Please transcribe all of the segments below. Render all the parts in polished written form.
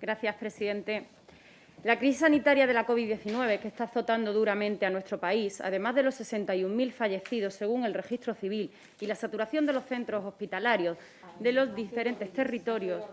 Gracias, presidente. La crisis sanitaria de la COVID-19, que está azotando duramente a nuestro país, además de los 61.000 fallecidos según el registro civil y la saturación de los centros hospitalarios de los diferentes territorios,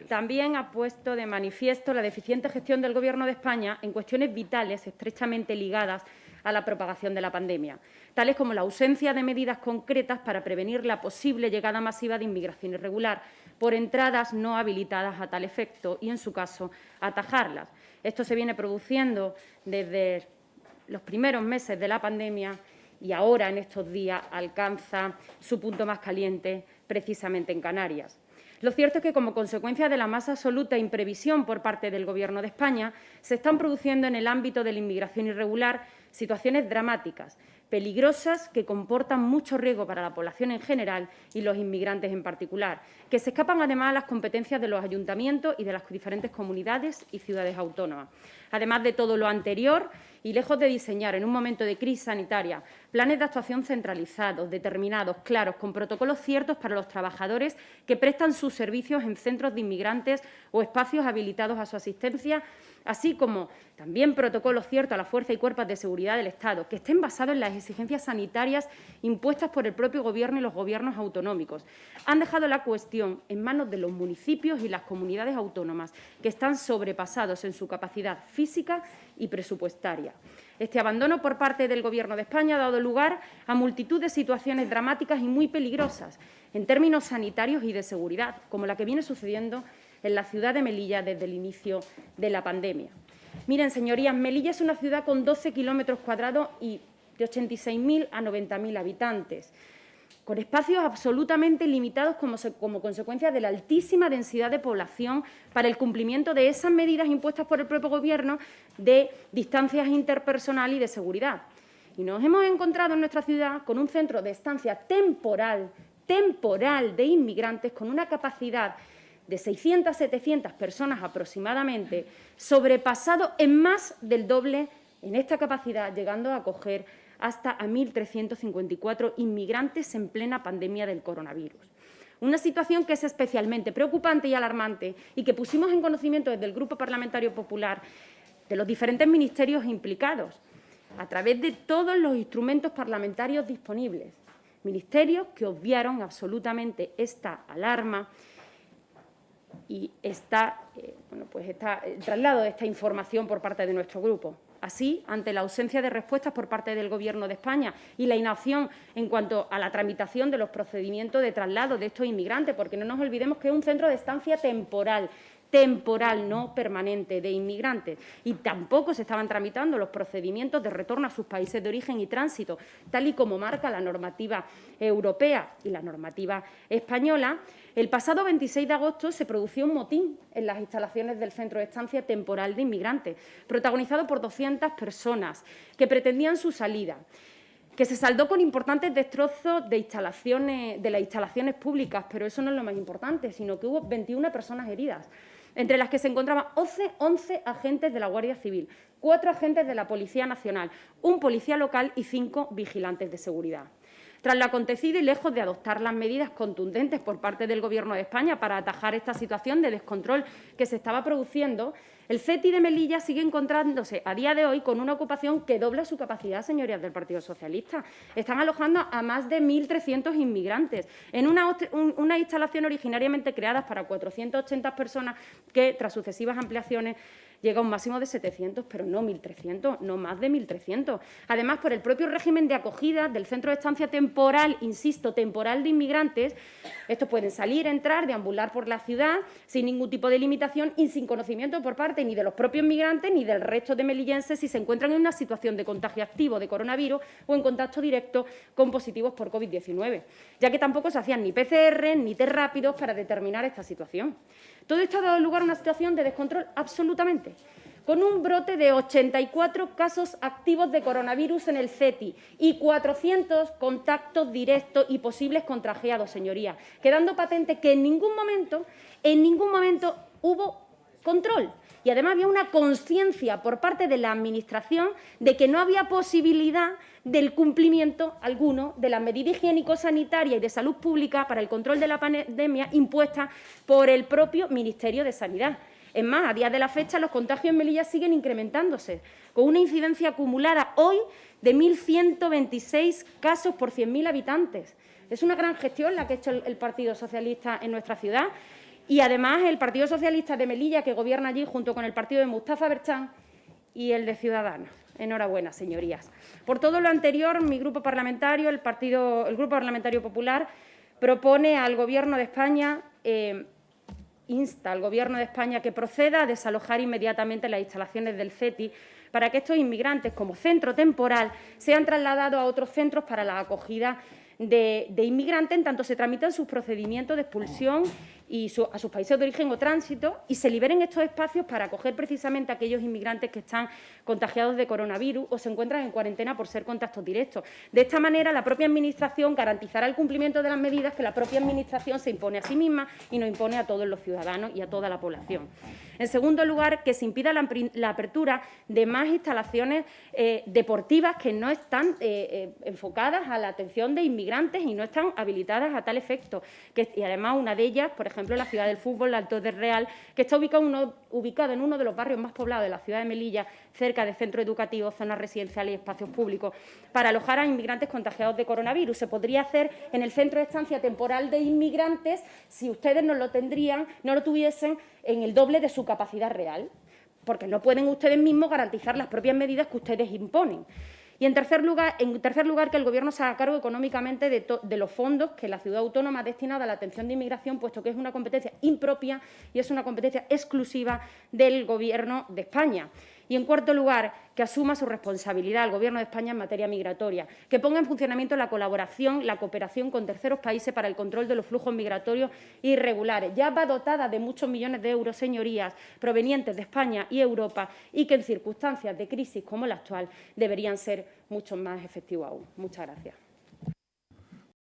también ha puesto de manifiesto la deficiente gestión del Gobierno de España en cuestiones vitales estrechamente ligadas a la propagación de la pandemia, tales como la ausencia de medidas concretas para prevenir la posible llegada masiva de inmigración irregular por entradas no habilitadas a tal efecto y, en su caso, atajarlas. Esto se viene produciendo desde los primeros meses de la pandemia y ahora, en estos días, alcanza su punto más caliente precisamente en Canarias. Lo cierto es que, como consecuencia de la más absoluta imprevisión por parte del Gobierno de España, se están produciendo en el ámbito de la inmigración irregular situaciones dramáticas, peligrosas, que comportan mucho riesgo para la población en general y los inmigrantes en particular, que se escapan además a las competencias de los ayuntamientos y de las diferentes comunidades y ciudades autónomas. Además de todo lo anterior, y lejos de diseñar en un momento de crisis sanitaria planes de actuación centralizados, determinados, claros, con protocolos ciertos para los trabajadores que prestan sus servicios en centros de inmigrantes o espacios habilitados a su asistencia, así como también protocolos ciertos a la fuerza y cuerpos de seguridad del Estado, que estén basados en las exigencias sanitarias impuestas por el propio Gobierno y los gobiernos autonómicos. Han dejado la cuestión en manos de los municipios y las comunidades autónomas, que están sobrepasados en su capacidad física y presupuestaria. Este abandono por parte del Gobierno de España ha dado lugar a multitud de situaciones dramáticas y muy peligrosas en términos sanitarios y de seguridad, como la que viene sucediendo en la ciudad de Melilla desde el inicio de la pandemia. Miren, señorías, Melilla es una ciudad con 12 kilómetros cuadrados y de 86.000 a 90.000 habitantes, con espacios absolutamente limitados como consecuencia de la altísima densidad de población para el cumplimiento de esas medidas impuestas por el propio Gobierno de distancias interpersonal y de seguridad. Y nos hemos encontrado en nuestra ciudad con un centro de estancia temporal de inmigrantes con una capacidad de 600 700 personas aproximadamente, sobrepasado en más del doble en esta capacidad, llegando a acoger hasta a 1.354 inmigrantes en plena pandemia del coronavirus. Una situación que es especialmente preocupante y alarmante y que pusimos en conocimiento desde el Grupo Parlamentario Popular de los diferentes ministerios implicados, a través de todos los instrumentos parlamentarios disponibles. Ministerios que obviaron absolutamente esta alarma y el traslado de esta información por parte de nuestro grupo. Así, ante la ausencia de respuestas por parte del Gobierno de España y la inacción en cuanto a la tramitación de los procedimientos de traslado de estos inmigrantes, porque no nos olvidemos que es un centro de estancia temporal, no permanente, de inmigrantes, y tampoco se estaban tramitando los procedimientos de retorno a sus países de origen y tránsito, tal y como marca la normativa europea y la normativa española. El pasado 26 de agosto se produjo un motín en las instalaciones del centro de estancia temporal de inmigrantes, protagonizado por 200 personas que pretendían su salida, que se saldó con importantes destrozos de las instalaciones públicas, pero eso no es lo más importante, sino que hubo 21 personas heridas, entre las que se encontraban 11 agentes de la Guardia Civil, 4 agentes de la Policía Nacional, un policía local y 5 vigilantes de seguridad. Tras lo acontecido y lejos de adoptar las medidas contundentes por parte del Gobierno de España para atajar esta situación de descontrol que se estaba produciendo, el CETI de Melilla sigue encontrándose a día de hoy con una ocupación que dobla su capacidad, señorías del Partido Socialista. Están alojando a más de 1.300 inmigrantes en una instalación originariamente creada para 480 personas que, tras sucesivas ampliaciones, llega a un máximo de 700, pero no 1.300, no más de 1.300. Además, por el propio régimen de acogida del centro de estancia temporal, insisto, temporal de inmigrantes, estos pueden salir, entrar, deambular por la ciudad sin ningún tipo de limitación y sin conocimiento por parte ni de los propios inmigrantes ni del resto de melillenses si se encuentran en una situación de contagio activo de coronavirus o en contacto directo con positivos por COVID-19, ya que tampoco se hacían ni PCR ni test rápidos para determinar esta situación. Todo esto ha dado lugar a una situación de descontrol absolutamente, con un brote de 84 casos activos de coronavirus en el CETI y 400 contactos directos y posibles contagiados, señorías, quedando patente que en ningún momento hubo control. Y además había una conciencia por parte de la Administración de que no había posibilidad del cumplimiento alguno de las medidas higiénico-sanitarias y de salud pública para el control de la pandemia impuestas por el propio Ministerio de Sanidad. Es más, a día de la fecha los contagios en Melilla siguen incrementándose, con una incidencia acumulada hoy de 1.126 casos por 100.000 habitantes. Es una gran gestión la que ha hecho el Partido Socialista en nuestra ciudad. Y, además, el Partido Socialista de Melilla, que gobierna allí junto con el partido de Mustafa Berchán y el de Ciudadanos. Enhorabuena, señorías. Por todo lo anterior, mi grupo parlamentario, el Grupo Parlamentario Popular, propone al Gobierno de España, insta al Gobierno de España que proceda a desalojar inmediatamente las instalaciones del CETI para que estos inmigrantes, como centro temporal, sean trasladados a otros centros para la acogida de inmigrantes, en tanto se tramitan sus procedimientos de expulsión y a sus países de origen o tránsito, y se liberen estos espacios para acoger precisamente a aquellos inmigrantes que están contagiados de coronavirus o se encuentran en cuarentena por ser contactos directos. De esta manera, la propia Administración garantizará el cumplimiento de las medidas que la propia Administración se impone a sí misma y nos impone a todos los ciudadanos y a toda la población. En segundo lugar, que se impida la apertura de más instalaciones deportivas que no están enfocadas a la atención de inmigrantes y no están habilitadas a tal efecto. Y además, una de ellas, por ejemplo, la Ciudad del Fútbol, la Alto del Real, que está ubicada en uno de los barrios más poblados de la ciudad de Melilla, cerca de centros educativos, zonas residenciales y espacios públicos, para alojar a inmigrantes contagiados de coronavirus. Se podría hacer en el centro de estancia temporal de inmigrantes si ustedes no lo tuviesen en el doble de su capacidad real, porque no pueden ustedes mismos garantizar las propias medidas que ustedes imponen. Y, en tercer lugar, que el Gobierno se haga cargo económicamente de los fondos que la ciudad autónoma ha destinado a la atención de inmigración, puesto que es una competencia impropia y es una competencia exclusiva del Gobierno de España. Y, en cuarto lugar, que asuma su responsabilidad el Gobierno de España en materia migratoria, que ponga en funcionamiento la colaboración, la cooperación con terceros países para el control de los flujos migratorios irregulares. Ya va dotada de muchos millones de euros, señorías, provenientes de España y Europa, y que en circunstancias de crisis como la actual deberían ser mucho más efectivos aún. Muchas gracias.